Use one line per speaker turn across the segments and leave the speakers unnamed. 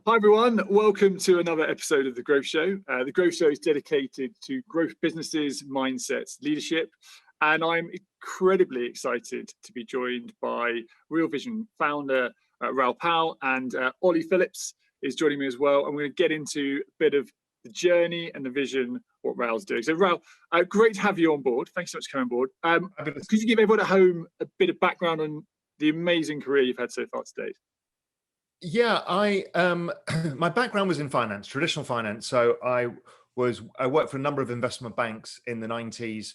Hi everyone, welcome to another episode of The Growth Show. The Growth Show is dedicated to growth businesses, mindsets, leadership, and I'm incredibly excited to be joined by Real Vision founder Raoul Pal, and Ollie Phillips is joining me as well. And we're going to get into a bit of the journey and the vision, what Raoul's doing. So Raoul, great to have you on board. Thanks so much for coming on board. Could you give everyone at home a bit of background on the amazing career you've had so far today?
Yeah, my background was in finance, traditional finance. So I worked for a number of investment banks in the 90s,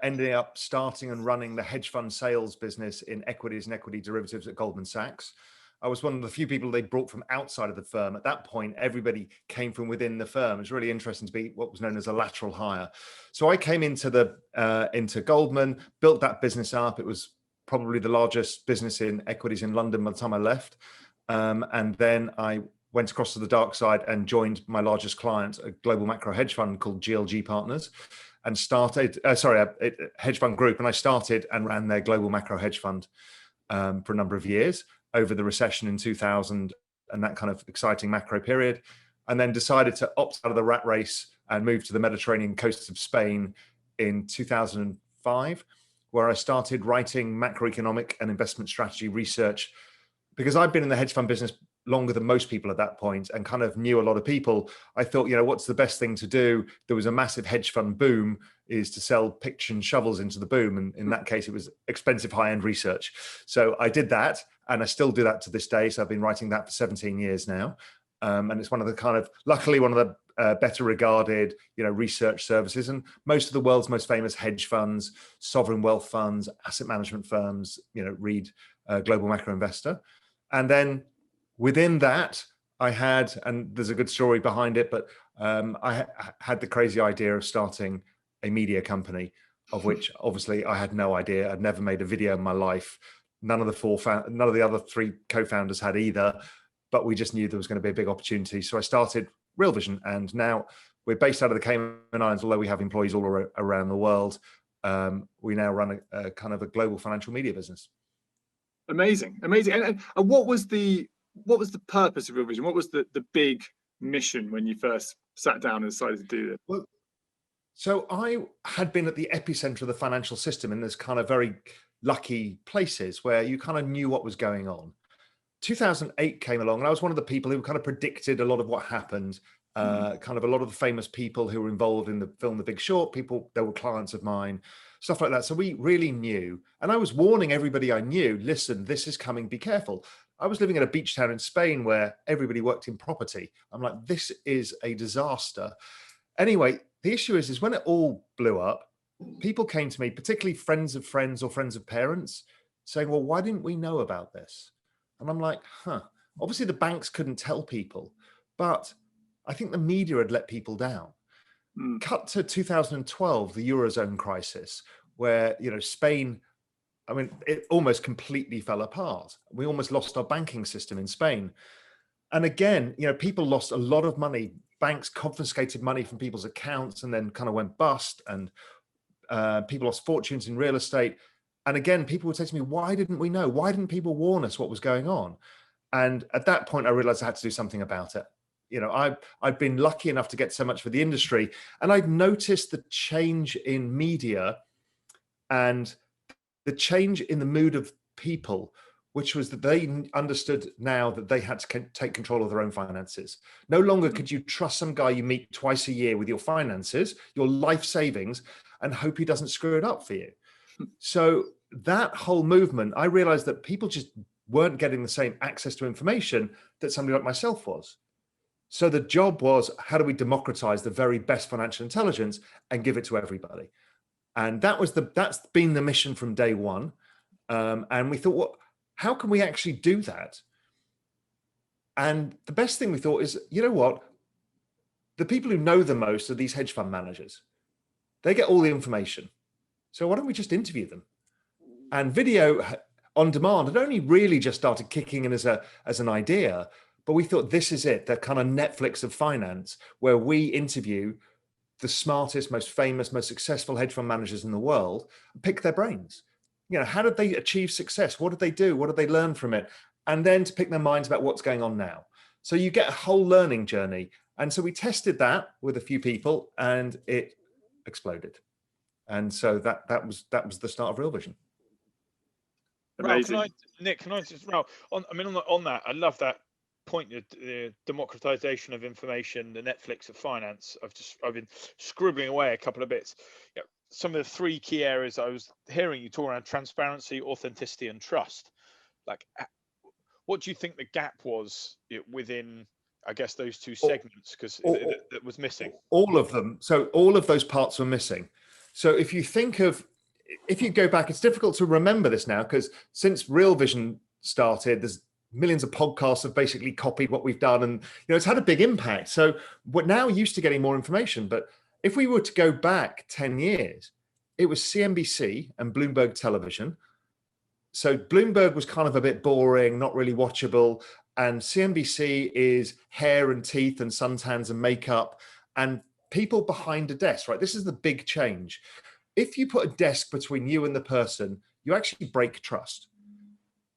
ending up starting and running the hedge fund sales business in equities and equity derivatives at Goldman Sachs. I was one of the few people they brought from outside of the firm. At that point, everybody came from within the firm. It was really interesting to be what was known as a lateral hire. So I came into Goldman, built that business up. It was probably the largest business in equities in London by the time I left. And then I went across to the dark side and joined my largest client, a global macro hedge fund called GLG Partners, and started, a hedge fund group. And I started and ran their global macro hedge fund for a number of years over the recession in 2000 and that kind of exciting macro period. And then decided to opt out of the rat race and move to the Mediterranean coast of Spain in 2005, where I started writing macroeconomic and investment strategy research. Because I've been in the hedge fund business longer than most people at that point and kind of knew a lot of people, I thought, what's the best thing to do? There was a massive hedge fund boom, is to sell picks and shovels into the boom. And in that case, it was expensive high-end research. So I did that, and I still do that to this day. So I've been writing that for 17 years now. And it's one of the luckily one of the better regarded, research services. And most of the world's most famous hedge funds, sovereign wealth funds, asset management firms, read Global Macro Investor. And then within that, I had, and there's a good story behind it, but I had the crazy idea of starting a media company, of which obviously I had no idea. I'd never made a video in my life. None of the other three co-founders had either, but we just knew there was going to be a big opportunity. So I started Real Vision, and now we're based out of the Cayman Islands, although we have employees all around the world. We now run a kind of a global financial media business.
Amazing. And what was the purpose of Real Vision? What was the big mission when you first sat down and decided to do this?
Well, so I had been at the epicenter of the financial system in this kind of very lucky places where you kind of knew what was going on. 2008 came along, and I was one of the people who kind of predicted a lot of what happened. Kind of a lot of the famous people who were involved in the film The Big Short, they were clients of mine, stuff like that. So we really knew, and I was warning everybody I knew, listen, this is coming, be careful. I was living in a beach town in Spain where everybody worked in property. I'm like, this is a disaster. Anyway, the issue is when it all blew up, people came to me, particularly friends of friends or friends of parents, saying, well, why didn't we know about this? And I'm like, obviously the banks couldn't tell people, but I think the media had let people down. Cut to 2012, the Eurozone crisis, where, Spain, it almost completely fell apart. We almost lost our banking system in Spain. And again, people lost a lot of money. Banks confiscated money from people's accounts and then kind of went bust, and people lost fortunes in real estate. And again, people would say to me, why didn't we know? Why didn't people warn us what was going on? And at that point, I realized I had to do something about it. I've been lucky enough to get so much for the industry, and I've noticed the change in media and the change in the mood of people, which was that they understood now that they had to take control of their own finances. No longer could you trust some guy you meet twice a year with your finances, your life savings, and hope he doesn't screw it up for you. So that whole movement, I realized that people just weren't getting the same access to information that somebody like myself was. So the job was, how do we democratize the very best financial intelligence and give it to everybody? And that's been the mission from day one. And we thought, well, how can we actually do that? And the best thing we thought is, what? The people who know the most are these hedge fund managers. They get all the information. So why don't we just interview them? And video on demand had only really just started kicking in as an idea. But we thought, this is it, the kind of Netflix of finance, where we interview the smartest, most famous, most successful hedge fund managers in the world, and pick their brains. How did they achieve success? What did they do? What did they learn from it? And then to pick their minds about what's going on now. So you get a whole learning journey. And so we tested that with a few people and it exploded. And so that was the start of Real Vision.
Amazing.
Can I just, Raoul, on that, I love that point, the democratization of information, the Netflix of finance. I've been scribbling away a couple of bits. Yeah, some of the three key areas I was hearing you talk around: transparency, authenticity, and trust. Like, what do you think the gap was within, I guess, those two segments? Because that was missing.
All of them. So all of those parts were missing. So if you go back, it's difficult to remember this now because since Real Vision started, there's millions of podcasts have basically copied what we've done, and it's had a big impact. So we're now used to getting more information. But if we were to go back 10 years, it was CNBC and Bloomberg Television. So Bloomberg was kind of a bit boring, not really watchable. And CNBC is hair and teeth and suntans and makeup and people behind a desk, right? This is the big change. If you put a desk between you and the person, you actually break trust.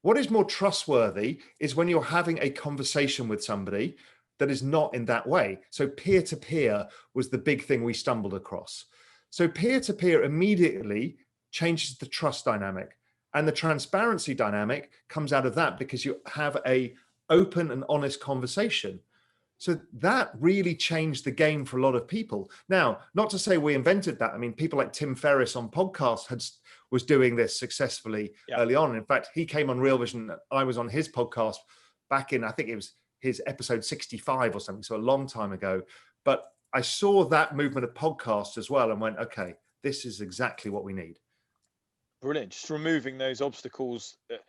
What is more trustworthy is when you're having a conversation with somebody that is not in that way. So peer-to-peer was the big thing we stumbled across. So peer-to-peer immediately changes the trust dynamic. And the transparency dynamic comes out of that because you have a open and honest conversation. So that really changed the game for a lot of people. Now, not to say we invented that. I mean, people like Tim Ferriss on podcasts was doing this successfully early on. In fact, he came on Real Vision. I was on his podcast back in, I think it was his episode 65 or something, so a long time ago. But I saw that movement of podcasts as well and went, okay, this is exactly what we need.
Brilliant. Just removing those obstacles that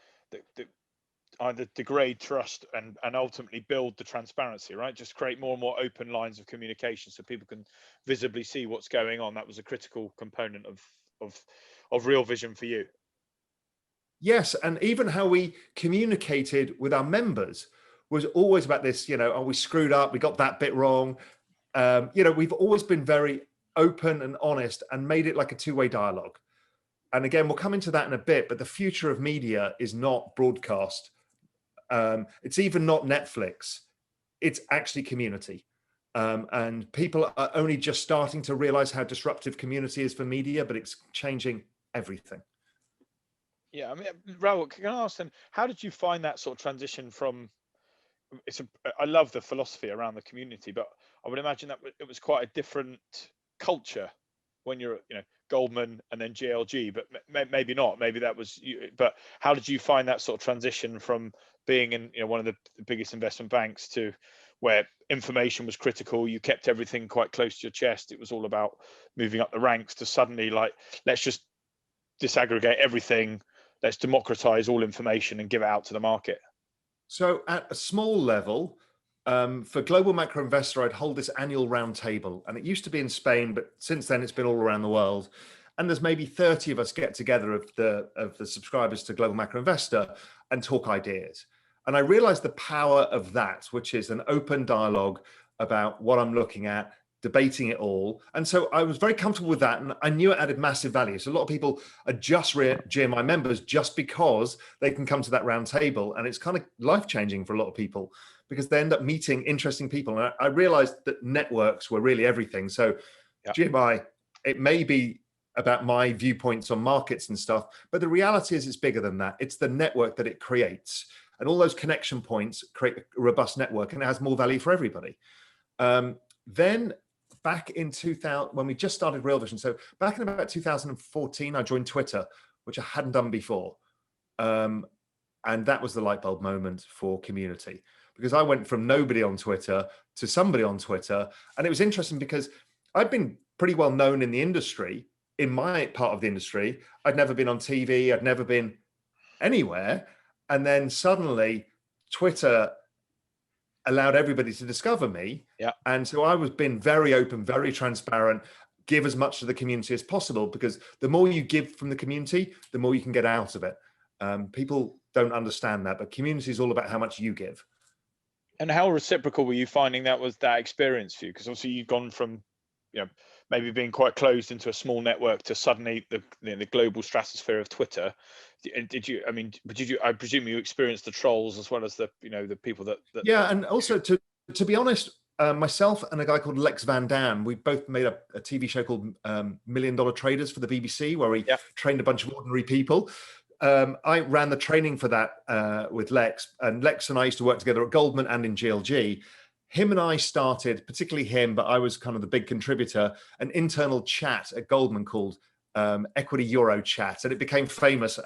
either degrade trust and ultimately build the transparency, right? Just create more and more open lines of communication so people can visibly see what's going on. That was a critical component of Real Vision for you.
Yes, and even how we communicated with our members was always about this, oh, we screwed up, we got that bit wrong. We've always been very open and honest and made it like a two-way dialogue. And again, we'll come into that in a bit, but the future of media is not broadcast. It's even not Netflix. It's actually community. And people are only just starting to realize how disruptive community is for media, but it's changing everything.
Yeah, I mean, Raoul, can I ask then, how did you find that sort of transition from, I love the philosophy around the community, but I would imagine that it was quite a different culture when you're, Goldman and then GLG, but maybe not. Maybe that was you. But how did you find that sort of transition from being in one of the biggest investment banks to where information was critical, you kept everything quite close to your chest, it was all about moving up the ranks, to suddenly like, let's just disaggregate everything, let's democratize all information and give it out to the market?
So at a small level, for Global Macro Investor, I'd hold this annual roundtable, and it used to be in Spain, but since then it's been all around the world. And there's maybe 30 of us get together of the subscribers to Global Macro Investor and talk ideas. And I realized the power of that, which is an open dialogue about what I'm looking at, debating it all. And so I was very comfortable with that, and I knew it added massive value. So a lot of people are just GMI members just because they can come to that roundtable, and it's kind of life-changing for a lot of people, because they end up meeting interesting people. And I realized that networks were really everything. So GMI, it may be about my viewpoints on markets and stuff, but the reality is it's bigger than that. It's the network that it creates. And all those connection points create a robust network, and it has more value for everybody. Then back in 2000, when we just started Real Vision, so back in about 2014, I joined Twitter, which I hadn't done before. And that was the light bulb moment for community, because I went from nobody on Twitter to somebody on Twitter. And it was interesting because I'd been pretty well known in the industry, in my part of the industry. I'd never been on TV. I'd never been anywhere. And then suddenly Twitter allowed everybody to discover me.
Yeah.
And so I was being very open, very transparent, give as much to the community as possible, because the more you give from the community, the more you can get out of it. People don't understand that, but community is all about how much you give. And
how reciprocal were you finding that was that experience for you? Because obviously you've gone from, maybe being quite closed into a small network to suddenly the global stratosphere of Twitter. Did you? I mean, did you? I presume you experienced the trolls as well as the the people that.
Yeah, and also to be honest, myself and a guy called Lex Van Dam, we both made a TV show called $1 Million Traders for the BBC, where we trained a bunch of ordinary people. I ran the training for that with Lex, and Lex and I used to work together at Goldman and in GLG. Him and I started, particularly him, but I was kind of the big contributor, an internal chat at Goldman called Equity Euro Chat, and it became famous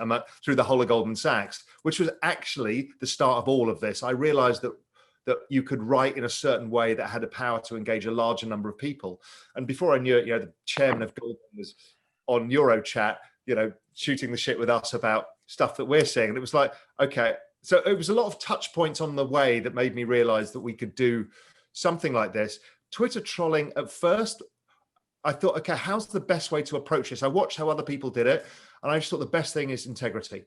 through the whole of Goldman Sachs, which was actually the start of all of this. I realized that you could write in a certain way that had the power to engage a larger number of people. And before I knew it, the chairman of Goldman was on Euro Chat, shooting the shit with us about stuff that we're seeing. And it was like, okay. So it was a lot of touch points on the way that made me realize that we could do something like this. Twitter trolling, at first, I thought, okay, how's the best way to approach this? I watched how other people did it, and I just thought the best thing is integrity.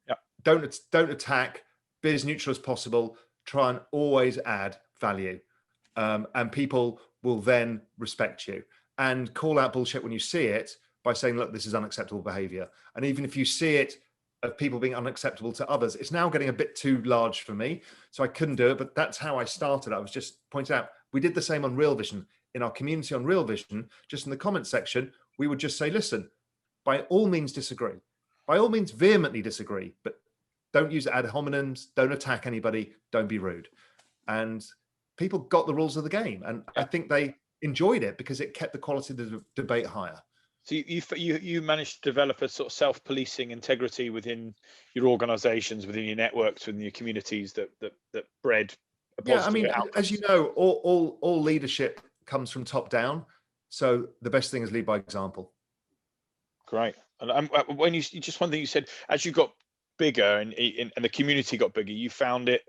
Yeah.
Don't attack, be as neutral as possible, try and always add value. And people will then respect you, and call out bullshit when you see it by saying, look, this is unacceptable behavior. And even if you see it of people being unacceptable to others, it's now getting a bit too large for me. So I couldn't do it, but that's how I started. I was just pointing out, we did the same on Real Vision. In our community on Real Vision, just in the comment section, we would just say, listen, by all means disagree. By all means vehemently disagree, but don't use ad hominems, don't attack anybody, don't be rude. And people got the rules of the game. And I think they enjoyed it because it kept the quality of the debate higher.
So you managed to develop a sort of self-policing integrity within your organizations, within your networks, within your communities that bred a positive outcome.
As you know, all leadership comes from top down. So the best thing is lead by example.
Great. And when you just one thing you said, as you got bigger and the community got bigger, you found it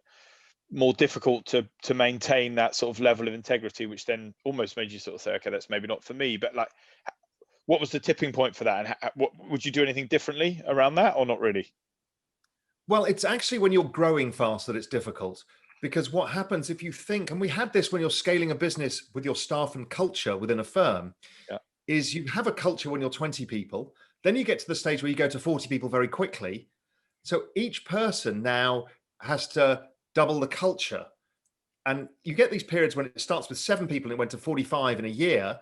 more difficult to maintain that sort of level of integrity, which then almost made you sort of say, okay, that's maybe not for me. But like, what was the tipping point for that? And what would you do anything differently around that, or not really?
Well, it's actually when you're growing fast that it's difficult. Because what happens if you think, and we had this when you're scaling a business with your staff and culture within a firm, is you have a culture when you're 20 people, then you get to the stage where you go to 40 people very quickly. So each person now has to double the culture. And you get these periods when it starts with 7 people and it went to 45 in a year.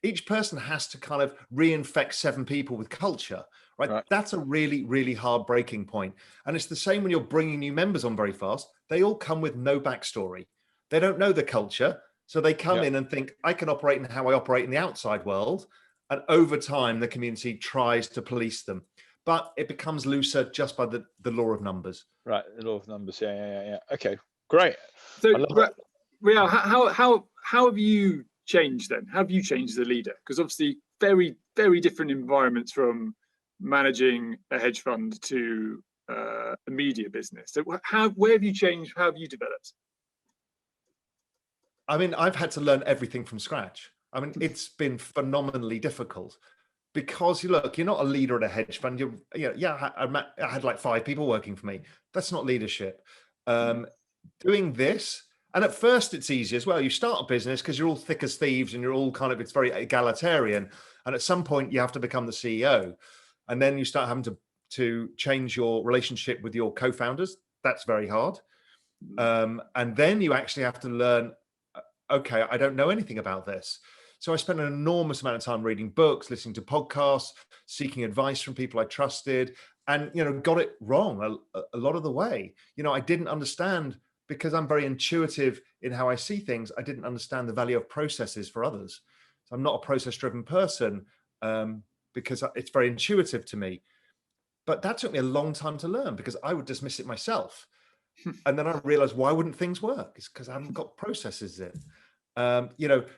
Each person has to kind of reinfect 7 people with culture, right? That's a really, really hard breaking point. And it's the same when you're bringing new members on very fast. They all come with no backstory. They don't know the culture. So they come in and think, I can operate in how I operate in the outside world. And over time, the community tries to police them. But it becomes looser just by the law of numbers.
Right, the law of numbers. Yeah. Okay, great.
So, Raoul, how have you changed then? Have you changed as a leader? Because obviously, very, very different environments from managing a hedge fund to a media business. So, where have you changed? How have you developed?
I mean, I've had to learn everything from scratch. I mean, it's been phenomenally difficult because you're not a leader at a hedge fund. I had like 5 people working for me. That's not leadership. Doing this, and at first it's easy as well. You start a business because you're all thick as thieves and you're all it's very egalitarian. And at some point you have to become the CEO, and then you start having to change your relationship with your co-founders. That's very hard. And then you actually have to learn, okay, I don't know anything about this. So I spent an enormous amount of time reading books, listening to podcasts, seeking advice from people I trusted, and, got it wrong a lot of the way. I didn't understand, because I'm very intuitive in how I see things. I didn't understand the value of processes for others. So I'm not a process-driven person because it's very intuitive to me. But that took me a long time to learn because I would dismiss it myself. And then I realized, why wouldn't things work? It's because I haven't got processes in.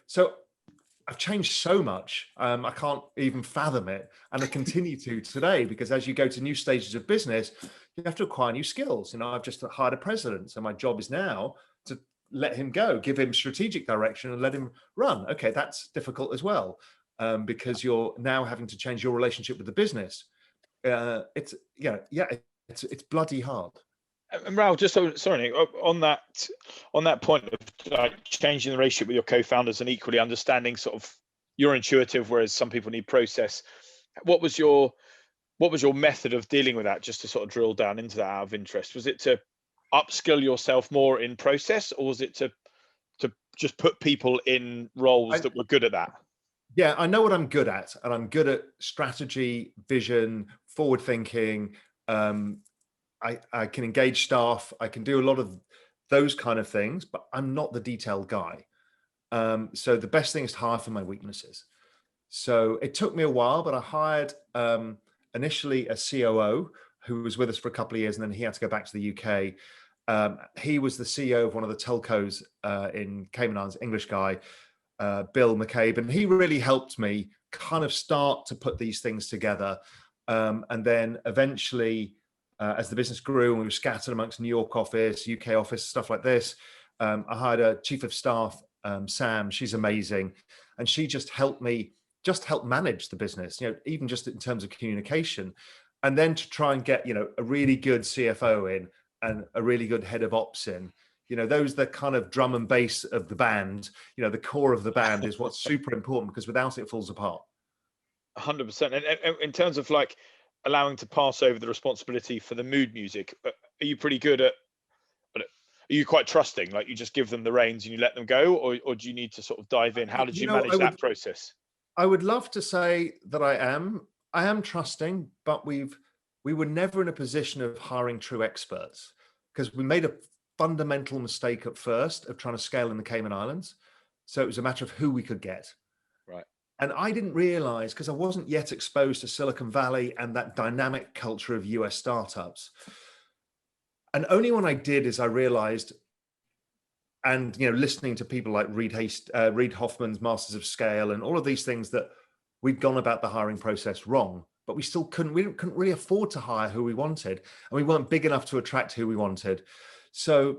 So I've changed so much. I can't even fathom it. And I continue to today, because as you go to new stages of business, you have to acquire new skills. I've just hired a president. So my job is now to let him go, give him strategic direction and let him run. Okay, that's difficult as well, because you're now having to change your relationship with the business. It's bloody hard.
And Raoul, just sorry, on that point of changing the relationship with your co-founders and equally understanding sort of you're intuitive, whereas some people need process. What was your method of dealing with that, just to sort of drill down into that out of interest? Was it to upskill yourself more in process, or was it to just put people in roles that were good at that?
Yeah, I know what I'm good at, and I'm good at strategy, vision, forward thinking. I can engage staff. I can do a lot of those kind of things, but I'm not the detailed guy. So the best thing is to hire for my weaknesses. So it took me a while, but I hired initially a COO who was with us for a couple of years, and then he had to go back to the UK. He was the CEO of one of the telcos in Cayman Islands, English guy, Bill McCabe, and he really helped me kind of start to put these things together. And then eventually, as the business grew and we were scattered amongst New York office, UK office, stuff like this, I hired a chief of staff, Sam. She's amazing, and she just helped me help manage the business, even just in terms of communication, and then to try and get a really good CFO in and a really good head of ops in. Those are the kind of drum and bass of the band. The core of the band is what's super important, because without it, it falls apart.
100%. And in terms of like allowing to pass over the responsibility for the mood music, are you pretty good at? Are you quite trusting? Like, you just give them the reins and you let them go, or do you need to sort of dive in? How did you manage that process?
I would love to say that I am trusting, but we were never in a position of hiring true experts, because we made a fundamental mistake at first of trying to scale in the Cayman Islands. So it was a matter of who we could get.
Right.
And I didn't realize, because I wasn't yet exposed to Silicon Valley and that dynamic culture of US startups. And only when I did is I realized, and listening to people like Reid Hoffman's Masters of Scale and all of these things, that we'd gone about the hiring process wrong, but we still couldn't really afford to hire who we wanted, and we weren't big enough to attract who we wanted. So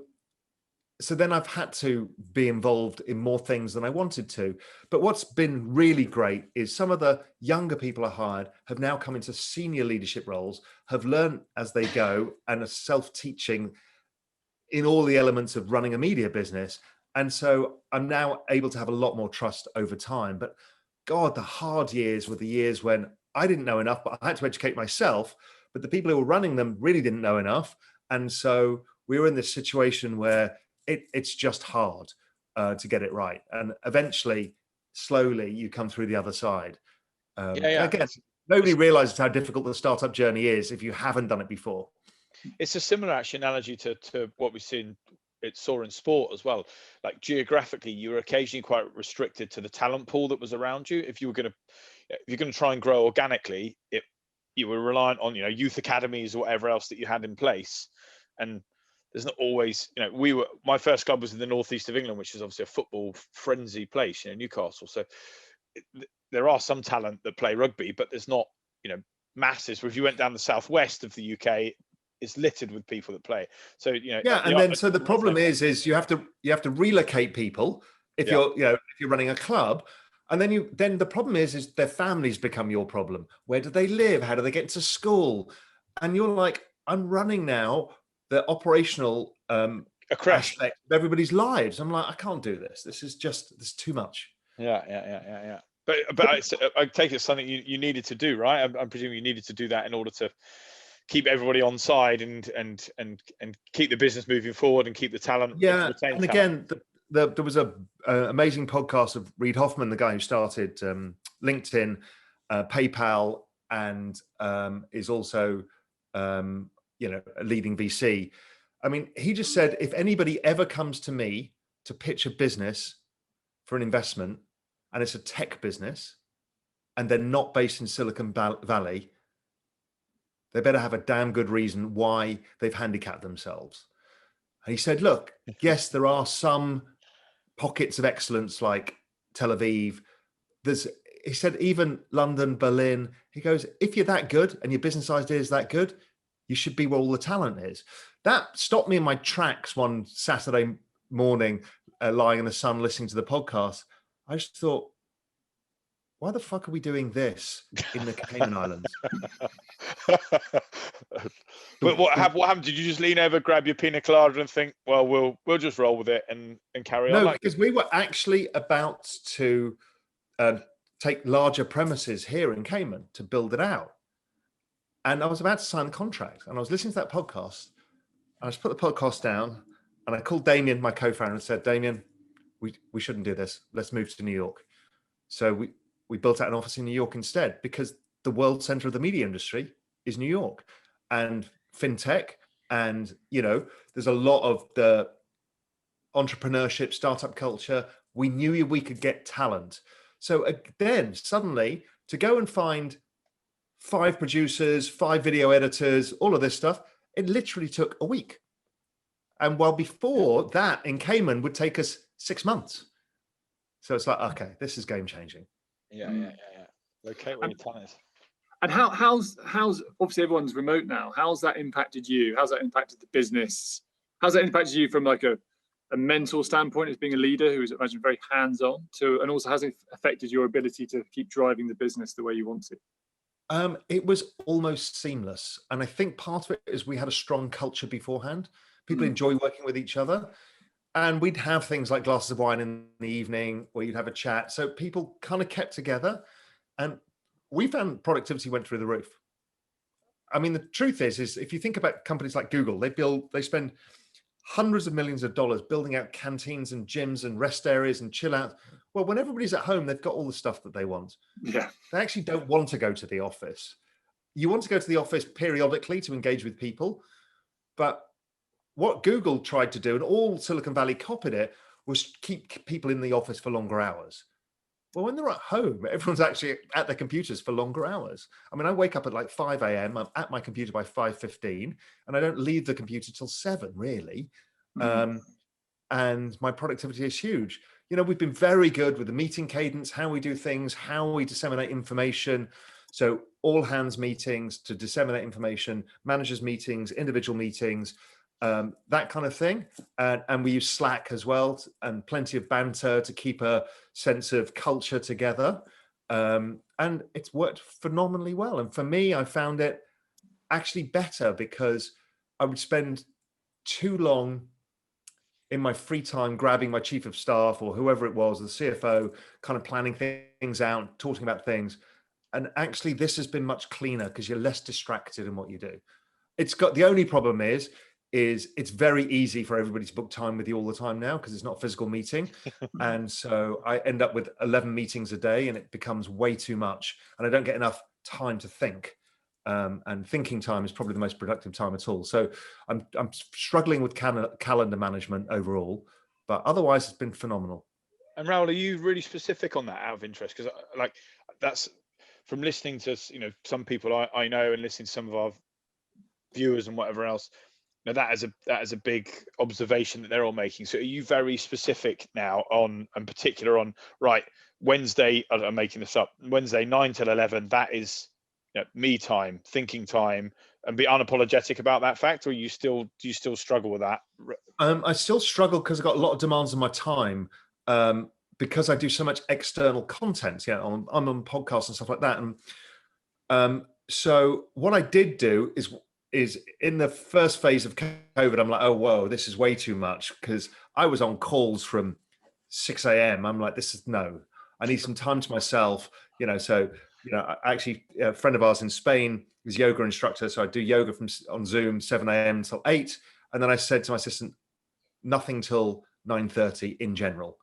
then I've had to be involved in more things than I wanted to. But what's been really great is some of the younger people I hired have now come into senior leadership roles, have learned as they go, and are self-teaching in all the elements of running a media business. And so I'm now able to have a lot more trust over time. But God, the hard years were the years when I didn't know enough, but I had to educate myself. But the people who were running them really didn't know enough. And so we were in this situation where it's just hard to get it right. And eventually, slowly, you come through the other side. Again, nobody realizes how difficult the startup journey is if you haven't done it before.
It's a similar actually analogy to what we've seen. It saw in sport as well. Like, geographically, you were occasionally quite restricted to the talent pool that was around you. If you're going to try and grow organically, you were reliant on youth academies or whatever else that you had in place. And there's not always, my first club was in the northeast of England, which is obviously a football frenzy place, Newcastle. So there are some talent that play rugby, but there's not, masses. If you went down the southwest of the UK, it's littered with people that play. So
so the problem is you have to relocate people if you're running a club, and then the problem is their families become your problem. Where do they live? How do they get to school? And you're like, I'm running now the operational aspect of everybody's lives. I'm like, I can't do this. This is too much.
Yeah. But I take it something you needed to do, right? I'm presuming you needed to do that in order to keep everybody on side and keep the business moving forward and keep the talent.
Yeah, and again, there was a amazing podcast of Reid Hoffman, the guy who started LinkedIn, PayPal, and is also a leading VC. I mean, he just said, if anybody ever comes to me to pitch a business for an investment, and it's a tech business, and they're not based in Silicon Valley, they better have a damn good reason why they've handicapped themselves. And he said, look, yes, there are some pockets of excellence like Tel Aviv. He said, even London, Berlin. He goes, if you're that good and your business idea is that good, you should be where all the talent is. That stopped me in my tracks one Saturday morning, lying in the sun, listening to the podcast. I just thought, why the fuck are we doing this in the Cayman Islands?
But what happened? Did you just lean over, grab your pina colada, and think, well, we'll just roll with it and carry on?
No, because we were actually about to take larger premises here in Cayman to build it out. And I was about to sign the contract, and I was listening to that podcast. And I just put the podcast down, and I called Damien, my co-founder, and said, Damien, we shouldn't do this. Let's move to New York. So we built out an office in New York instead, because the world center of the media industry is New York, and fintech. And, there's a lot of the entrepreneurship, startup culture. We knew we could get talent. So then suddenly to go and find 5 producers, 5 video editors, all of this stuff, it literally took a week. And while before that in Cayman would take us 6 months. So it's like, okay, this is game changing.
Yeah. Locate where your talent is.
And how's obviously everyone's remote now. How's that impacted you? How's that impacted the business? How's that impacted you from like a mental standpoint as being a leader who is, I imagine, very hands-on, and also has it affected your ability to keep driving the business the way you want to?
It was almost seamless. And I think part of it is we had a strong culture beforehand. People enjoy working with each other. And we'd have things like glasses of wine in the evening where you'd have a chat. So people kind of kept together. And we found productivity went through the roof. I mean, the truth is if you think about companies like Google, they spend hundreds of millions of dollars building out canteens and gyms and rest areas and chill out. Well, when everybody's at home, they've got all the stuff that they want.
Yeah.
They actually don't want to go to the office. You want to go to the office periodically to engage with people. But what Google tried to do, and all Silicon Valley copied it, was keep people in the office for longer hours. Well, when they're at home, everyone's actually at their computers for longer hours. I mean, I wake up at like 5 a.m. I'm at my computer by 5:15, and I don't leave the computer till 7, really. And my productivity is huge. We've been very good with the meeting cadence, how we do things, how we disseminate information. So all hands meetings to disseminate information, managers meetings, individual meetings, that kind of thing. And we use Slack as well, and plenty of banter to keep a sense of culture together. And it's worked phenomenally well. And for me, I found it actually better because I would spend too long in my free time grabbing my chief of staff or whoever it was, the CFO, kind of planning things out, talking about things. And actually, this has been much cleaner because you're less distracted in what you do. The only problem is it's very easy for everybody to book time with you all the time now because it's not a physical meeting. And so I end up with 11 meetings a day and it becomes way too much. And I don't get enough time to think. And thinking time is probably the most productive time at all. So I'm struggling with calendar management overall, but otherwise it's been phenomenal.
And Raoul, are you really specific on that out of interest? Because that's from listening to some people I know and listening to some of our viewers and whatever else. That is a big observation that they're all making. So are you very specific now on, and particular on, right, Wednesday, I'm making this up, Wednesday 9 till 11, that is me time, thinking time, and be unapologetic about that fact? Or do you still struggle with that?
I still struggle because I've got a lot of demands on my time, because I do so much external content. I'm on podcasts and stuff like that. And so what I did do is in the first phase of COVID, I'm like, oh, whoa, this is way too much, because I was on calls from 6 a.m. I'm like, I need some time to myself, so, actually a friend of ours in Spain is yoga instructor. So I do yoga on Zoom, 7 a.m. until 8. And then I said to my assistant, nothing till 9:30 in general.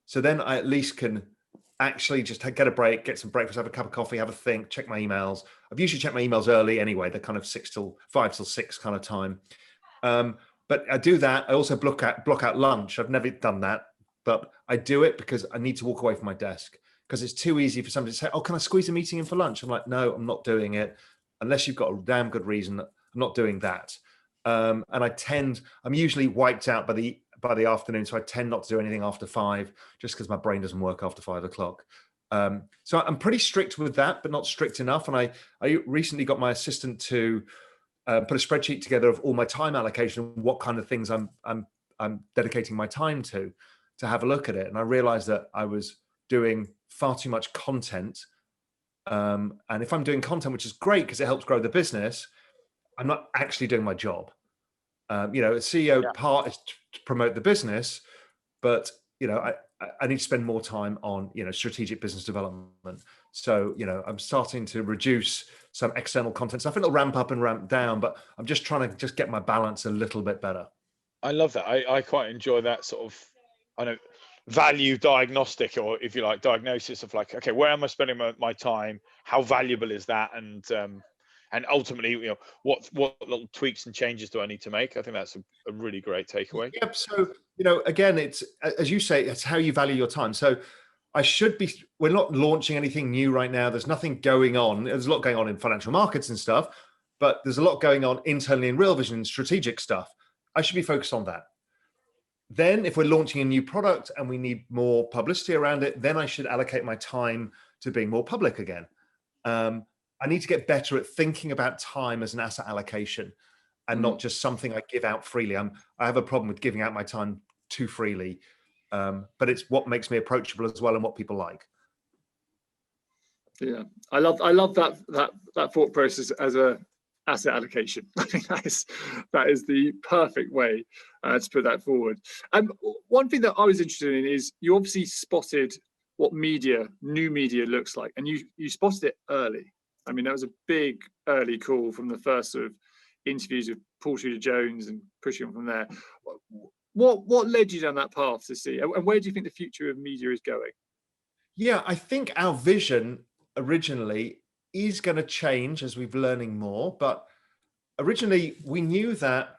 So then I at least can actually just get a break, get some breakfast, have a cup of coffee, have a think, check my emails. I've usually checked my emails early anyway. They're kind of 5 till 6 kind of time. But I do that. I also block out lunch. I've never done that, but I do it because I need to walk away from my desk, because it's too easy for somebody to say, oh, can I squeeze a meeting in for lunch? I'm like, no, I'm not doing it. Unless you've got a damn good reason, I'm not doing that. And I'm usually wiped out by the afternoon. So I tend not to do anything after 5, just because my brain doesn't work after 5 o'clock. So I'm pretty strict with that, but not strict enough. And I recently got my assistant to put a spreadsheet together of all my time allocation, what kind of things I'm dedicating my time to have a look at it. And I realized that I was doing far too much content. And if I'm doing content, which is great because it helps grow the business, I'm not actually doing my job. A CEO part is to promote the business, but I need to spend more time on, strategic business development. So, I'm starting to reduce some external content stuff. It'll ramp up and ramp down, but I'm just trying to just get my balance a little bit better.
I love that. I quite enjoy that sort of, I know, value diagnostic, or if you like, diagnosis of like, okay, where am I spending my time? How valuable is that? And ultimately, what little tweaks and changes do I need to make? I think that's a really great takeaway.
Yep. So, again, it's, as you say, it's how you value your time. So we're not launching anything new right now. There's nothing going on. There's a lot going on in financial markets and stuff, but there's a lot going on internally in Real Vision and strategic stuff. I should be focused on that. Then if we're launching a new product and we need more publicity around it, then I should allocate my time to being more public again. I need to get better at thinking about time as an asset allocation and not just something I give out freely. I have a problem with giving out my time too freely, but it's what makes me approachable as well and what people like.
Yeah, I love that thought process as a asset allocation. I think that is the perfect way to put that forward. One thing that I was interested in is you obviously spotted what new media looks like, and you spotted it early. I mean, that was a big early call from the first sort of interviews with Paul Tudor-Jones and pushing on from there. What led you down that path to see, and where do you think the future of media is going?
Yeah, I think our vision originally is going to change as we're learning more, but originally we knew that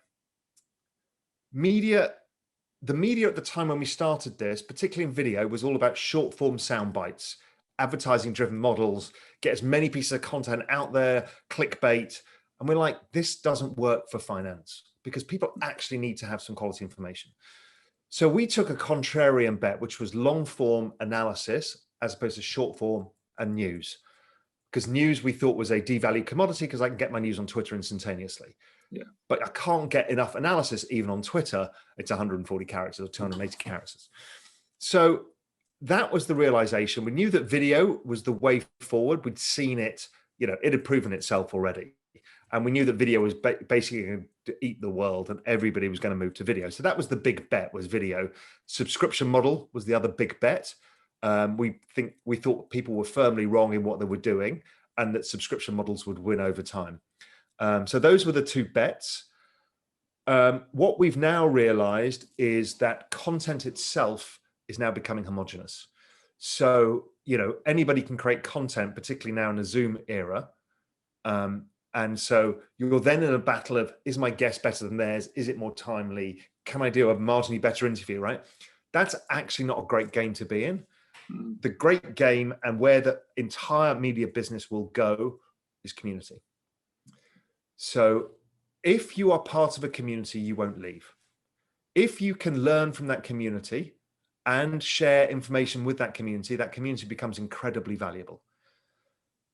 the media at the time when we started this, particularly in video, was all about short form sound bites, advertising driven models, get as many pieces of content out there, clickbait. And we're like, this doesn't work for finance because people actually need to have some quality information. So we took a contrarian bet, which was long form analysis as opposed to short form and news. Because news we thought was a devalued commodity because I can get my news on Twitter instantaneously. Yeah. But I can't get enough analysis even on Twitter. It's 140 characters or 280 characters. So that was the realization. We knew that video was the way forward. We'd seen it, it had proven itself already. And we knew that video was basically going to eat the world and everybody was going to move to video. So that was the big bet, was video. Subscription model was the other big bet. We thought people were firmly wrong in what they were doing and that subscription models would win over time. So those were the two bets. What we've now realized is that content itself is now becoming homogenous. So, anybody can create content, particularly now in the Zoom era. And so you're then in a battle of, is my guest better than theirs? Is it more timely? Can I do a marginally better interview, right? That's actually not a great game to be in. The great game and where the entire media business will go is community. So if you are part of a community, you won't leave. If you can learn from that community and share information with that community becomes incredibly valuable.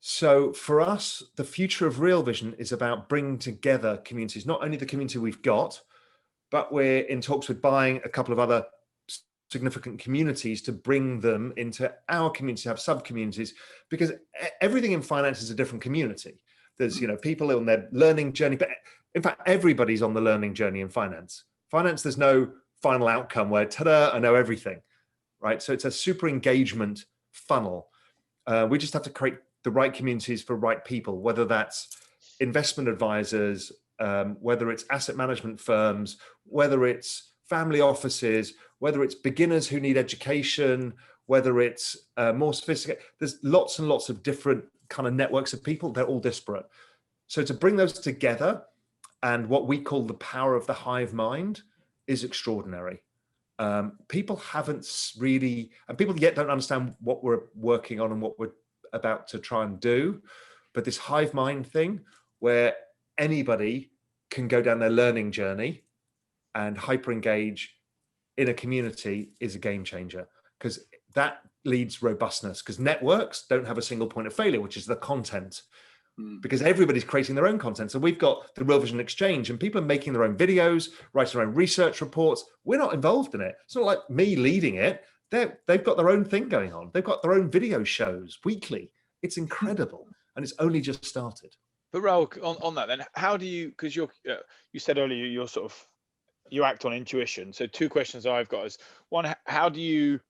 So for us, the future of Real Vision is about bringing together communities, not only the community we've got, but we're in talks with buying a couple of other significant communities to bring them into our community, have sub-communities, because everything in finance is a different community. There's, people on their learning journey, but in fact, everybody's on the learning journey in finance. Finance, there's no final outcome where, ta-da, I know everything, right? So it's a super engagement funnel. We just have to create the right communities for right people, whether that's investment advisors, whether it's asset management firms, whether it's family offices, whether it's beginners who need education, whether it's more sophisticated. There's lots and lots of different kind of networks of people. They're all disparate. So to bring those together and what we call the power of the hive mind is extraordinary. People haven't really, and people yet don't understand what we're working on and what we're about to try and do. But this hive mind thing where anybody can go down their learning journey and hyper engage in a community is a game changer, because that leads robustness, because networks don't have a single point of failure, which is the content, because everybody's creating their own content. So we've got the Real Vision Exchange and people are making their own videos, writing their own research reports. We're not involved in it. It's not like me leading it. They've got their own thing going on. They've got their own video shows weekly. It's incredible. And it's only just started.
But Raoul, on that then, how do you, because you said earlier, you're sort of you act on intuition. So two questions I've got is, one, how do you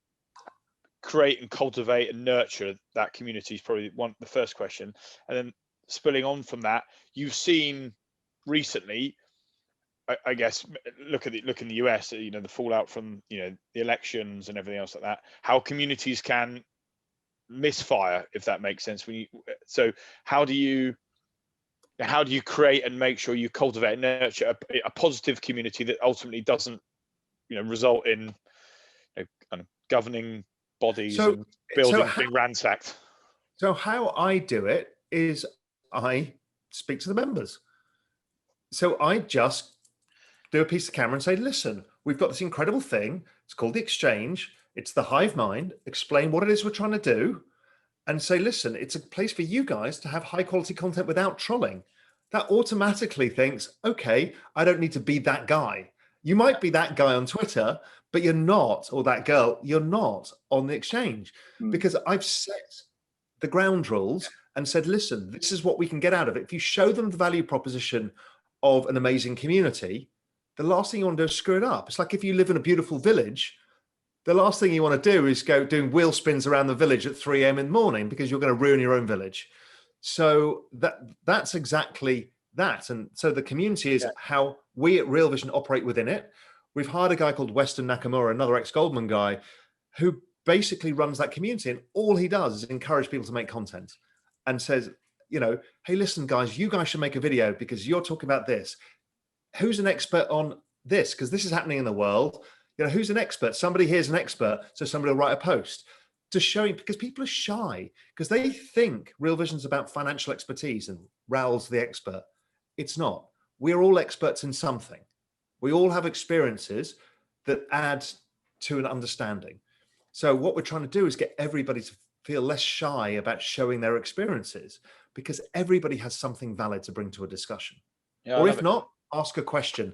create and cultivate and nurture that community is probably the first question. And then spilling on from that, you've seen recently, I guess, look in the US, the fallout from the elections and everything else like that, how communities can misfire, if that makes sense. So how do you create and make sure you cultivate and nurture a positive community that ultimately doesn't result in kind of governing bodies and buildings being ransacked?
So how I do it is I speak to the members. So I just do a piece of camera and say, listen, we've got this incredible thing. It's called the Exchange. It's the hive mind. Explain what it is we're trying to do and say, listen, it's a place for you guys to have high quality content without trolling. That automatically thinks, okay, I don't need to be that guy. You might be that guy on Twitter, but you're not, or that girl, you're not on the Exchange, because I've set the ground rules and said, listen, this is what we can get out of it. If you show them the value proposition of an amazing community, the last thing you want to do is screw it up. It's like if you live in a beautiful village, the last thing you want to do is go doing wheel spins around the village at 3 a.m. in the morning, because you're going to ruin your own village. So that's exactly that. And so the community is how we at Real Vision operate within it. We've hired a guy called Weston Nakamura, another ex-Goldman guy, who basically runs that community. And all he does is encourage people to make content and says, hey, listen, guys, you guys should make a video because you're talking about this. Who's an expert on this? Because this is happening in the world. Who's an expert? Somebody here's an expert. So somebody will write a post to show him, because people are shy, because they think Real Vision's about financial expertise and Raoul's the expert. It's not. We're all experts in something. We all have experiences that add to an understanding. So what we're trying to do is get everybody to feel less shy about showing their experiences, because everybody has something valid to bring to a discussion. Or if not, ask a question.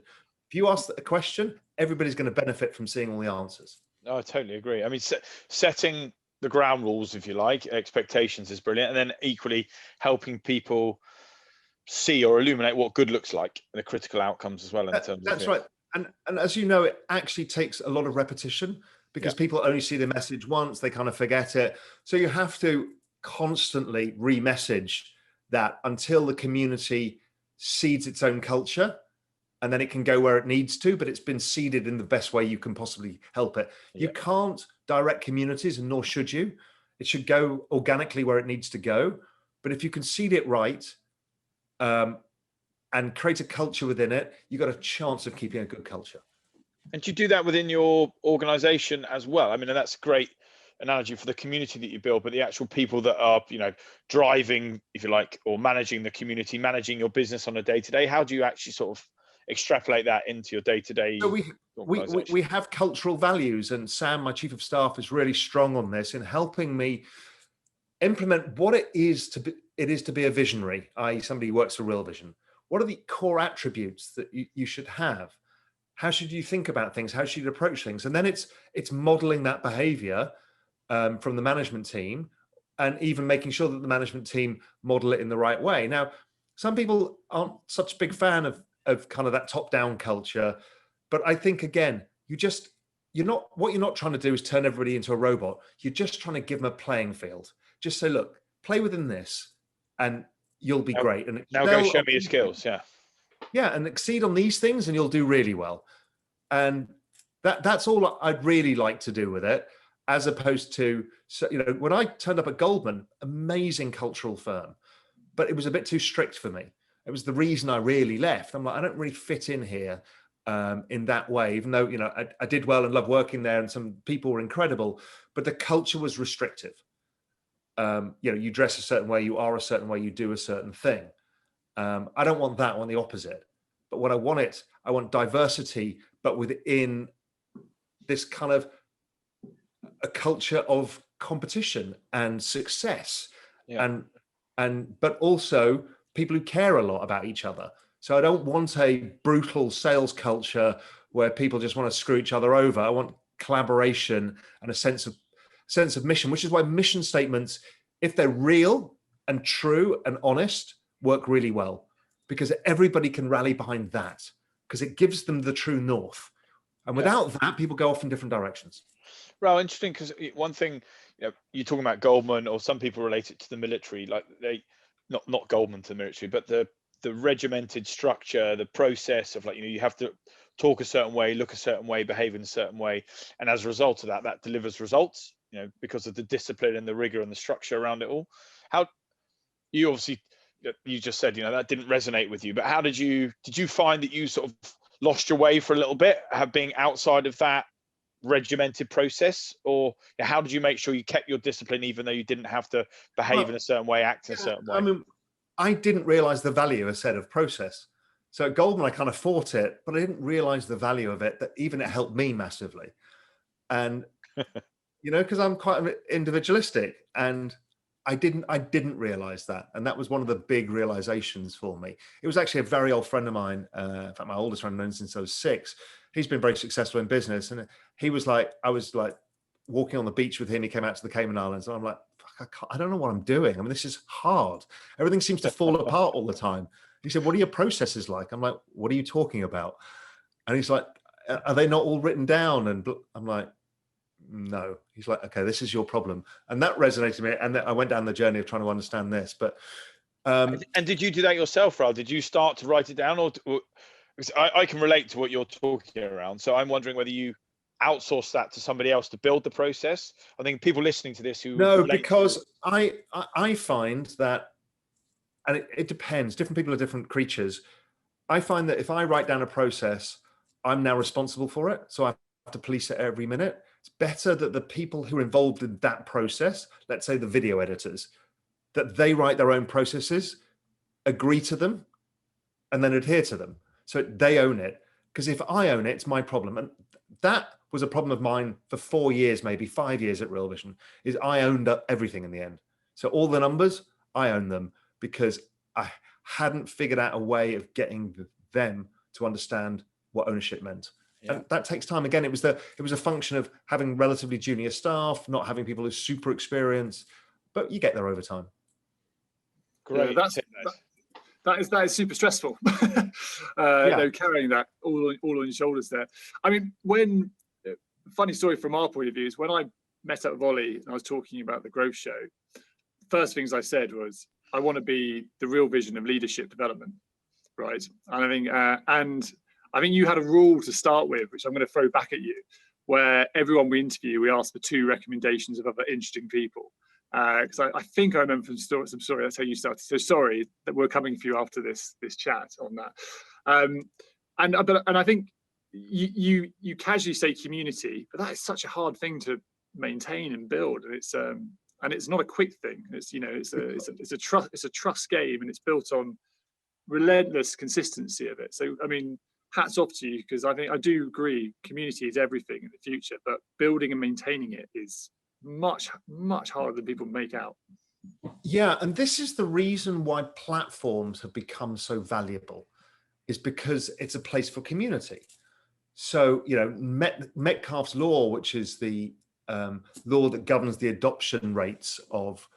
If you ask a question, everybody's going to benefit from seeing all the answers.
No, I totally agree. I mean, setting the ground rules, if you like, expectations is brilliant. And then equally helping people see or illuminate what good looks like and the critical outcomes as well.
That's right. And as you know, it actually takes a lot of repetition, because people only see the message once, they kind of forget it. So you have to constantly re-message that until the community seeds its own culture, and then it can go where it needs to, but it's been seeded in the best way you can possibly help it. You can't direct communities, and nor should you. It should go organically where it needs to go. But if you can seed it right, and create a culture within it, you've got a chance of keeping a good culture.
And do you do that within your organization as well? I mean, and that's a great analogy for the community that you build, but the actual people that are, driving, if you like, or managing the community, managing your business on a day-to-day. How do you actually sort of extrapolate that into your day-to-day?
So we have cultural values, and Sam, my chief of staff, is really strong on this in helping me implement what it is to be a visionary, i.e. somebody who works for Real Vision. What are the core attributes that you should have? How should you think about things? How should you approach things? And then it's modeling that behavior from the management team, and even making sure that the management team model it in the right way. Now, some people aren't such a big fan of kind of that top-down culture, but I think, again, what you're not trying to do is turn everybody into a robot. You're just trying to give them a playing field. Just say, look, play within this, and you'll be great. And
now go show me your skills.
Yeah, and exceed on these things, and you'll do really well. And that's all I'd really like to do with it, as opposed to, when I turned up at Goldman, amazing cultural firm, but it was a bit too strict for me. It was the reason I really left. I'm like, I don't really fit in here in that way, even though, I did well and loved working there, and some people were incredible, but the culture was restrictive. You dress a certain way, you are a certain way, you do a certain thing. I don't want that. I want the opposite. But what I want diversity, but within this kind of a culture of competition and success, but also people who care a lot about each other. So I don't want a brutal sales culture where people just want to screw each other over. I want collaboration and a sense of mission, which is why mission statements, if they're real and true and honest, work really well, because everybody can rally behind that. because it gives them the true north. And without that, people go off in different directions.
Well, interesting, because one thing, you're talking about Goldman, or some people relate it to the military, like they, not Goldman to the military, but the regimented structure, the process of, like, you have to talk a certain way, look a certain way, behave in a certain way, and as a result of that, that delivers results, because of the discipline and the rigor and the structure around it all. How you obviously, you just said, that didn't resonate with you, but how did you find that you sort of lost your way for a little bit, being outside of that regimented process, or how did you make sure you kept your discipline even though you didn't have to behave in a certain way, act in a certain way?
I mean, I didn't realize the value, as said, of process. So at Goldman, I kind of fought it, but I didn't realize the value of it, that even it helped me massively. And, because I'm quite individualistic, and I didn't realize that. And that was one of the big realizations for me. It was actually a very old friend of mine, in fact, my oldest friend, I've known since I was 6. He's been very successful in business. And he was like, I was like walking on the beach with him. He came out to the Cayman Islands, and I'm like, I don't know what I'm doing. I mean, this is hard. Everything seems to fall apart all the time. He said, what are your processes like? I'm like, what are you talking about? And he's like, are they not all written down? And I'm like, no. He's like, okay, this is your problem. And that resonated with me. And then I went down the journey of trying to understand this. But
and did you do that yourself, Raoul? Did you start to write it down, or I can relate to what you're talking around. So I'm wondering whether you outsource that to somebody else to build the process. I think people listening to this who
because I find that, and it depends. Different people are different creatures. I find that if I write down a process, I'm now responsible for it. So I have to police it every minute. It's better that the people who are involved in that process, let's say the video editors, that they write their own processes, agree to them, and then adhere to them. So they own it. Because if I own it, it's my problem. And that was a problem of mine for 4 years, maybe 5 years at Real Vision, is I owned up everything in the end. So all the numbers, I own them, because I hadn't figured out a way of getting them to understand what ownership meant. Yeah. And that takes time. Again, it was a function of having relatively junior staff, not having people who's super experienced, but you get there over time.
Great.
Yeah, that is super stressful. Carrying that all on your shoulders there. I mean, funny story from our point of view is when I met up with Ollie and I was talking about the growth show, first things I said was, I want to be the Real Vision of leadership development, right? And I think you had a rule to start with, which I'm going to throw back at you, where everyone we interview, we ask for 2 recommendations of other interesting people. Because I think I remember from some story, that's how you started. So sorry that we're coming for you after this chat on that. And I think you casually say community, but that is such a hard thing to maintain and build, and it's not a quick thing. It's it's a trust game, and it's built on relentless consistency of it. So I mean, hats off to you, because I do agree, community is everything in the future, but building and maintaining it is much harder than people make out.
Yeah, and this is the reason why platforms have become so valuable, is because it's a place for community. So Metcalfe's law, which is the law that governs the adoption rates of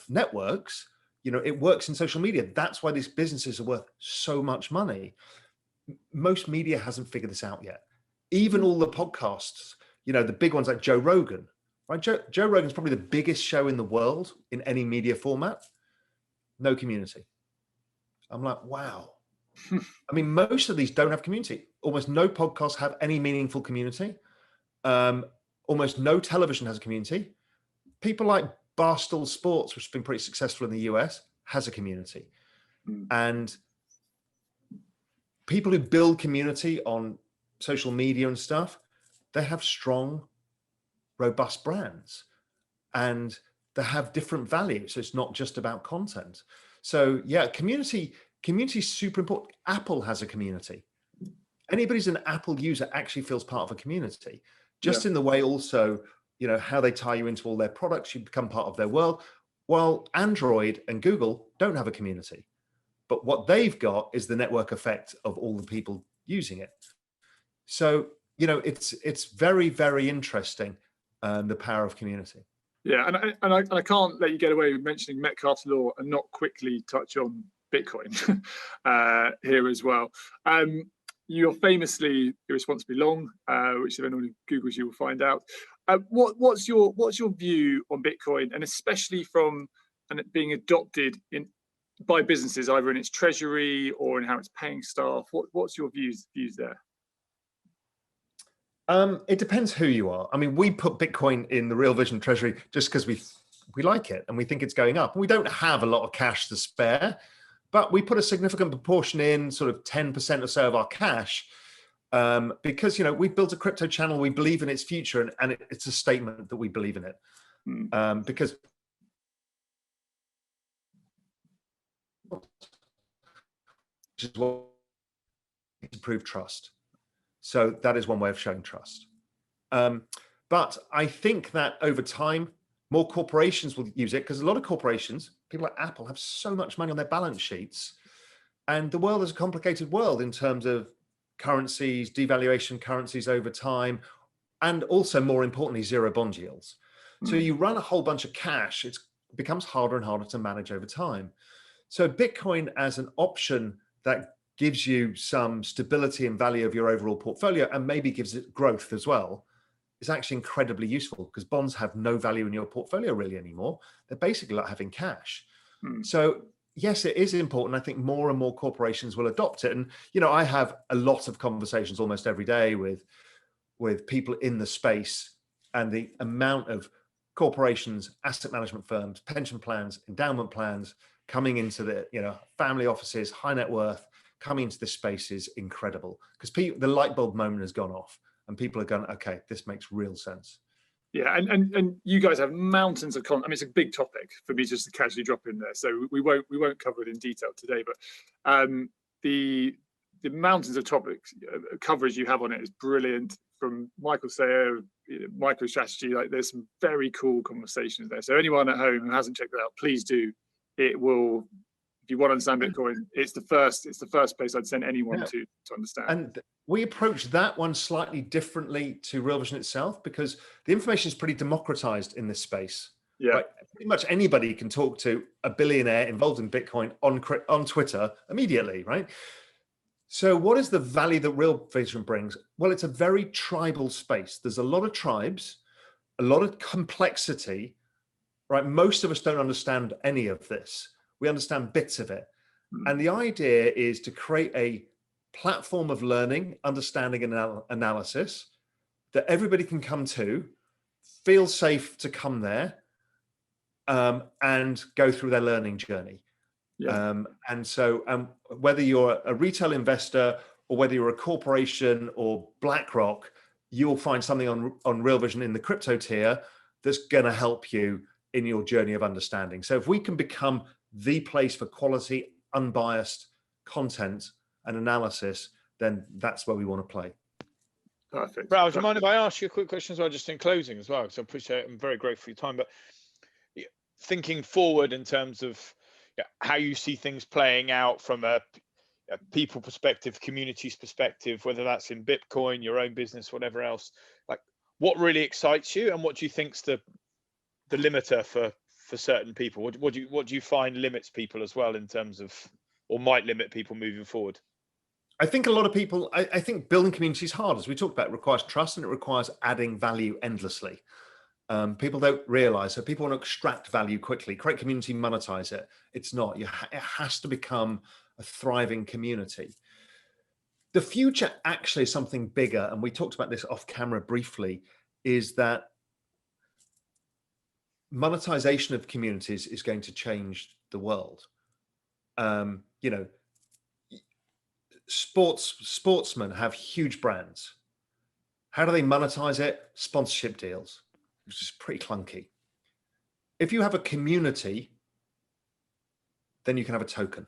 networks, it works in social media. That's why these businesses are worth so much money. Most media hasn't figured this out yet. Even all the podcasts, the big ones like Joe Rogan, right? Joe Rogan's probably the biggest show in the world in any media format. No community. I'm like, wow. I mean, most of these don't have community. Almost no podcasts have any meaningful community. Almost no television has a community. People like Barstool Sports, which has been pretty successful in the US, has a community. And people who build community on social media and stuff, they have strong, robust brands, and they have different values. So it's not just about content. So yeah, community is super important. Apple has a community. Anybody who's an Apple user actually feels part of a community, just in the way also, how they tie you into all their products, you become part of their world. While Android and Google don't have a community, but what they've got is the network effect of all the people using it. So, it's very, very interesting, the power of community.
Yeah, and I can't let you get away with mentioning Metcalfe's law and not quickly touch on Bitcoin here as well. you're famously irresponsibly long, which if anyone who Googles you will find out. What's your view on Bitcoin, and especially from it being adopted by businesses, either in its treasury or in how it's paying staff? What's your views there?
It depends who you are. I mean, we put Bitcoin in the Real Vision treasury just because we like it and we think it's going up. We don't have a lot of cash to spare, but we put a significant proportion in, sort of 10% or so of our cash, because, you know, we've built a crypto channel, we believe in its future, and it's a statement that we believe in it. Because which is what to prove trust. So that is one way of showing trust. But I think that over time, more corporations will use it, because a lot of corporations, people like Apple, have so much money on their balance sheets. And the world is a complicated world in terms of currencies, devaluation currencies over time, and also, more importantly, zero bond yields. So you run a whole bunch of cash, it becomes harder and harder to manage over time. So Bitcoin as an option that gives you some stability and value of your overall portfolio, and maybe gives it growth as well, is actually incredibly useful, because bonds have no value in your portfolio really anymore. They're basically like having cash. So yes, it is important. I think more and more corporations will adopt it. And, you know, I have a lot of conversations almost every day with people in the space, and the amount of corporations, asset management firms, pension plans, endowment plans coming into the, you know, family offices, high net worth, coming into this space is incredible, because the light bulb moment has gone off and people are going, okay, this makes real sense.
Yeah, and you guys have mountains of content. I mean, it's a big topic for me just to casually drop in there, so we won't cover it in detail today. But the mountains of topics coverage you have on it is brilliant. From Michael Sayer, MicroStrategy, like there's some very cool conversations there. So anyone at home who hasn't checked it out, please do. It will. If you want to understand Bitcoin, it's the first place I'd send anyone to understand.
And we approach that one slightly differently to Real Vision itself, because the information is pretty democratized in this space.
Yeah,
right? Pretty much anybody can talk to a billionaire involved in Bitcoin on Twitter immediately, right? So what is the value that Real Vision brings? Well, it's a very tribal space. There's a lot of tribes, a lot of complexity, right? Most of us don't understand any of this. We understand bits of it. And the idea is to create a platform of learning, understanding, and analysis that everybody can come to, feel safe to come there, and go through their learning journey.
yeah.
And so whether you're a retail investor or whether you're a corporation or BlackRock, you'll find something on Real Vision in the crypto tier that's going to help you in your journey of understanding. So if we can become the place for quality, unbiased content and analysis, then that's where we want to play.
Perfect.
Raoul, do you mind if I ask you a quick question as well, just in closing as well? Because I appreciate it. I'm very grateful for your time. But thinking forward in terms of how you see things playing out from a people perspective, communities perspective, whether that's in Bitcoin, your own business, whatever else, like what really excites you, and what do you think's the limiter for certain people? What do you find limits people as well, in terms of, or might limit people moving forward?
I think a lot of people, I think building community is hard. As we talked about, it requires trust and it requires adding value endlessly. People don't realize that people want to extract value quickly, create community, monetize it. It's not. It has to become a thriving community. The future actually is something bigger, and we talked about this off camera briefly, is that monetization of communities is going to change the world. You know, sportsmen have huge brands. How do they monetize it? Sponsorship deals, which is pretty clunky. If you have a community, then you can have a token.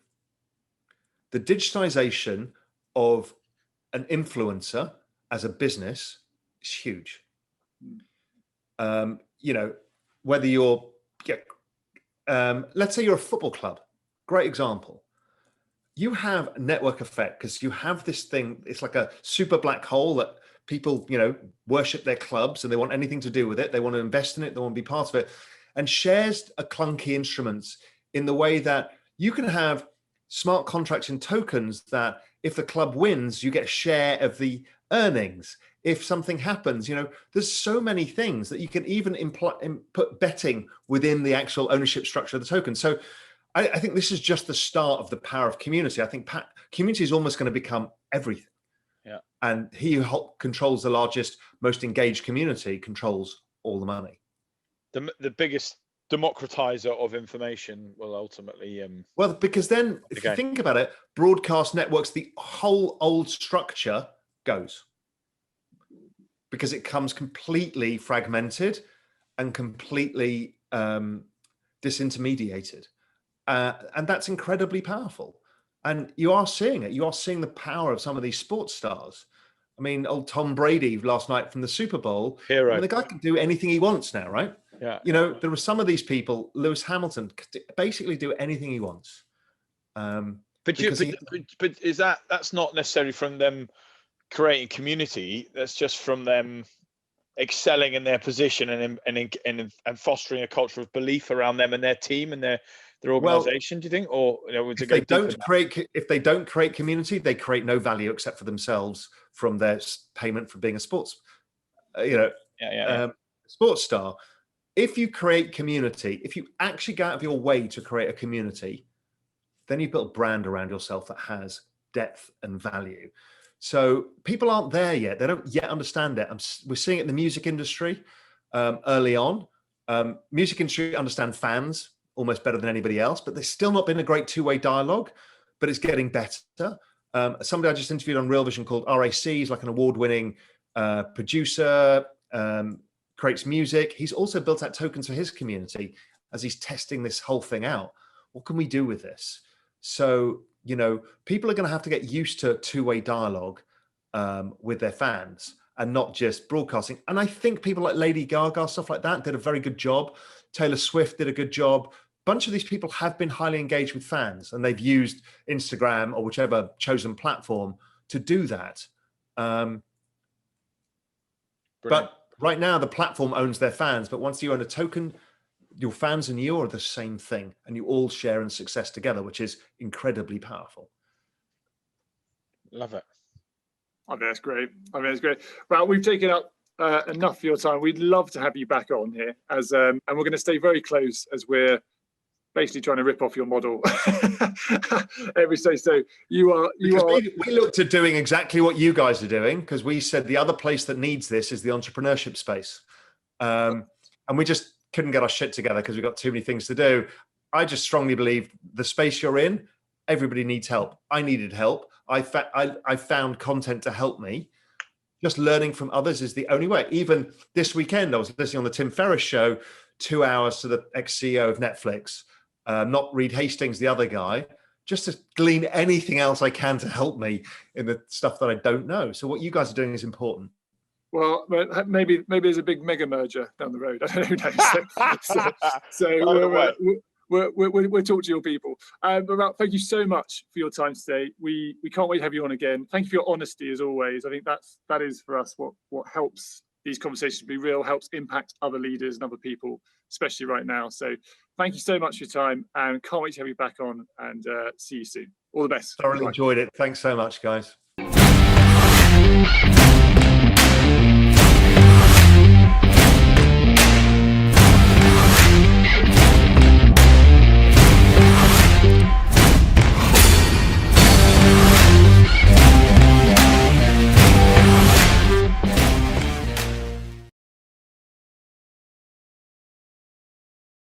The digitization of an influencer as a business is huge. You know, whether you're, let's say you're a football club, great example. You have a network effect because you have this thing, it's like a super black hole that people, you know, worship their clubs and they want anything to do with it. They want to invest in it. They want to be part of it. And shares are clunky instruments in the way that you can have smart contracts and tokens that if the club wins, you get a share of the earnings. If something happens, there's so many things that you can even put betting within the actual ownership structure of the token. So I think this is just the start of the power of community. I think community is almost going to become everything.
Yeah.
And he who controls the largest, most engaged community controls all the money.
The biggest democratizer of information will ultimately
well, because then if you think about it, broadcast networks, the whole old structure goes, because it comes completely fragmented and completely disintermediated, and that's incredibly powerful. And you are seeing it. You are seeing the power of some of these sports stars. I mean, old Tom Brady last night from the Super Bowl.
Hero.
I mean, the guy can do anything he wants now, right?
Yeah.
There were some of these people. Lewis Hamilton could basically do anything he wants.
But is that's not necessarily from them creating community? That's just from them excelling in their position and fostering a culture of belief around them and their team and their organization. Do you think, or
if they don't create community, they create no value except for themselves from their payment for being a sports, sports star. If you create community, if you actually go out of your way to create a community, then you build a brand around yourself that has depth and value. So people aren't there yet. They don't yet understand it. We're seeing it in the music industry early on. Music industry understand fans almost better than anybody else, but there's still not been a great two-way dialogue, but it's getting better. Somebody I just interviewed on Real Vision called RAC, he's like an award-winning producer, creates music. He's also built out tokens for his community as he's testing this whole thing out. What can we do with this? So, people are going to have to get used to two-way dialogue with their fans and not just broadcasting. And I think people like Lady Gaga, stuff like that, did a very good job. Taylor Swift did a good job. A bunch of these people have been highly engaged with fans, and they've used Instagram or whichever chosen platform to do that. But right now, the platform owns their fans. But once you own a token, your fans and you are the same thing, and you all share in success together, which is incredibly powerful.
Love it.
I think that's great. Well, we've taken up enough of your time. We'd love to have you back on here, and we're going to stay very close as we're basically trying to rip off your model every stage. So we
looked at doing exactly what you guys are doing, because we said the other place that needs this is the entrepreneurship space, and we just couldn't get our shit together because we've got too many things to do. I just strongly believe the space you're in, everybody needs help. I needed help. I found content to help me. Just learning from others is the only way. Even this weekend, I was listening on the Tim Ferriss show, 2 hours to the ex-CEO of Netflix, not Reed Hastings, the other guy, just to glean anything else I can to help me in the stuff that I don't know. So what you guys are doing is important.
Well, maybe there's a big mega merger down the road. I don't know. We'll talk to your people. But thank you so much for your time today. We can't wait to have you on again. Thank you for your honesty as always. I think that is for us what helps these conversations be real, helps impact other leaders and other people, especially right now. So thank you so much for your time, and can't wait to have you back on, and see you soon. All the best.
Thoroughly enjoyed it. Thanks so much, guys.